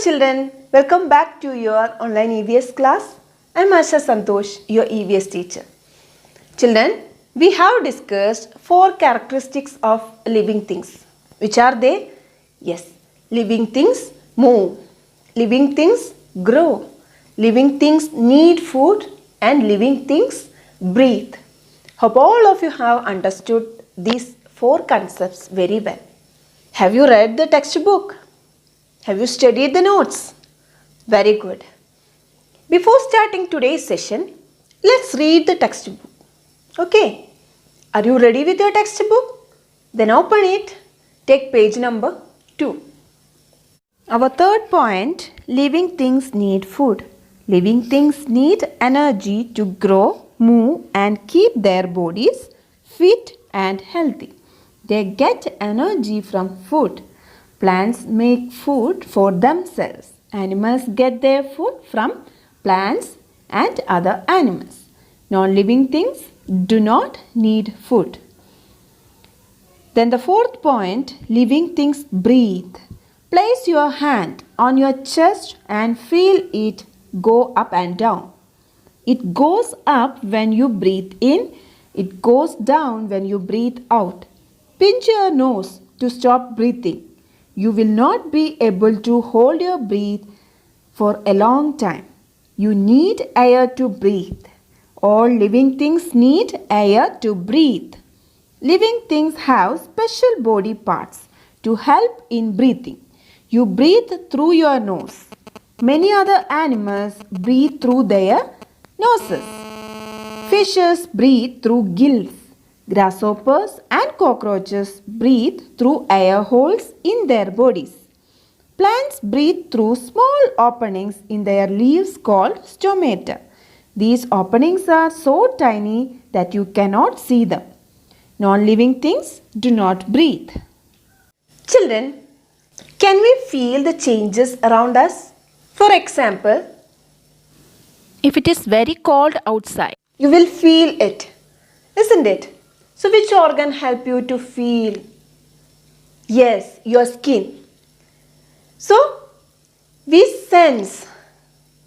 children, welcome back to your online EVS class. I am Asha Santosh, your EVS teacher. Children, we have discussed 4 characteristics of living things. Which are they? Yes, living things move, living things grow, living things need food and living things breathe. Hope all of you have understood these 4 concepts very well. Have you read the textbook? Have you studied the notes? Very good. Before starting today's session, let's read the textbook. Okay, are you ready with your textbook? Then open it. Take page number 2. Our third point, living things need food. Living things need energy to grow, move and keep their bodies fit and healthy. They get energy from food. Plants make food for themselves. Animals get their food from plants and other animals. Non-living things do not need food. Then the fourth point, living things breathe. Place your hand on your chest and feel it go up and down. It goes up when you breathe in. It goes down when you breathe out. Pinch your nose to stop breathing. You will not be able to hold your breath for a long time. You need air to breathe. All living things need air to breathe. Living things have special body parts to help in breathing. You breathe through your nose. Many other animals breathe through their noses. Fishes breathe through gills. Grasshoppers and cockroaches breathe through air holes in their bodies. Plants breathe through small openings in their leaves called stomata. These openings are so tiny that you cannot see them. Non-living things do not breathe. Children, can we feel the changes around us? For example, if it is very cold outside, you will feel it, isn't it? So which organ help you to feel? Yes, your skin. So we sense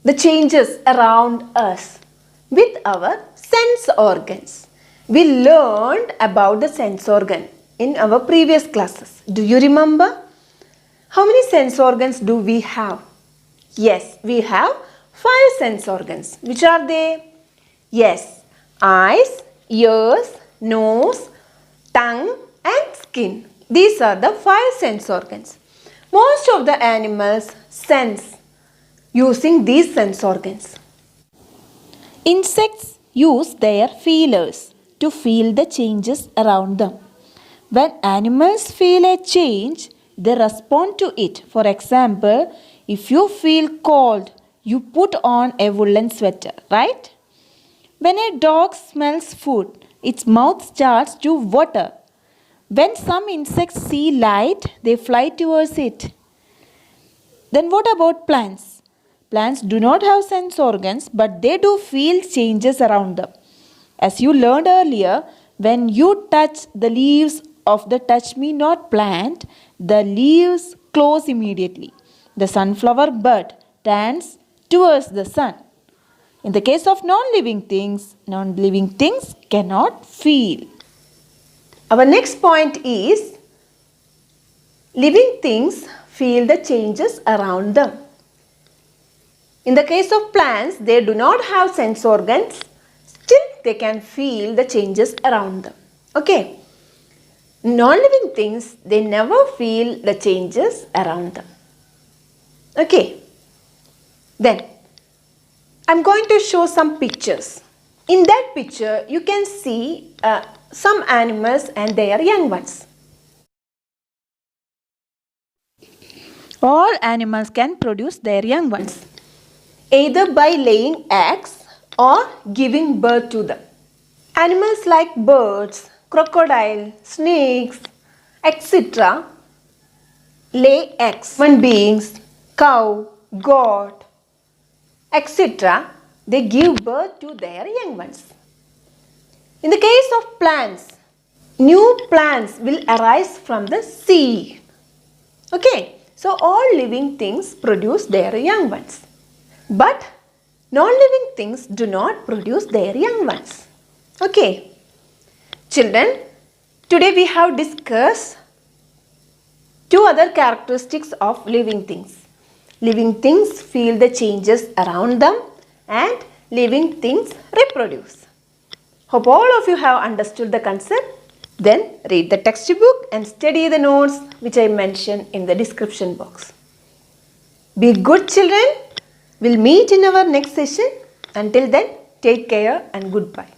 the changes around us with our sense organs. We learned about the sense organ in our previous classes. Do you remember? How many sense organs do we have? Yes, we have 5 sense organs. Which are they? Yes, eyes, ears, nose, tongue and skin. These are the 5 sense organs. Most of the animals sense using these sense organs. Insects use their feelers to feel the changes around them. When animals feel a change, they respond to it. For example, if you feel cold, you put on a woolen sweater, right? When a dog smells food, its mouth starts to water. When some insects see light, they fly towards it. Then what about plants? Plants do not have sense organs, but they do feel changes around them. As you learned earlier, when you touch the leaves of the touch me not plant, the leaves close immediately. The sunflower bud turns towards the sun. In the case of non-living things cannot feel. Our next point is living things feel the changes around them. In the case of plants, they do not have sense organs. Still, they can feel the changes around them. Okay. Non-living things, they never feel the changes around them. Okay. Then, I'm going to show some pictures. In that picture, you can see some animals and their young ones. All animals can produce their young ones, either by laying eggs or giving birth to them. Animals like birds, crocodile, snakes, etc. lay eggs. Human beings, cow, goat, etc. they give birth to their young ones. In the case of plants, new plants will arise from the seed. Okay, So all living things produce their young ones. But non-living things do not produce their young ones. Okay. Children, today we have discussed two other characteristics of living things. Living things feel the changes around them and living things reproduce. Hope all of you have understood the concept. Then read the textbook and study the notes which I mentioned in the description box. Be good children. We'll meet in our next session. Until then, take care and goodbye.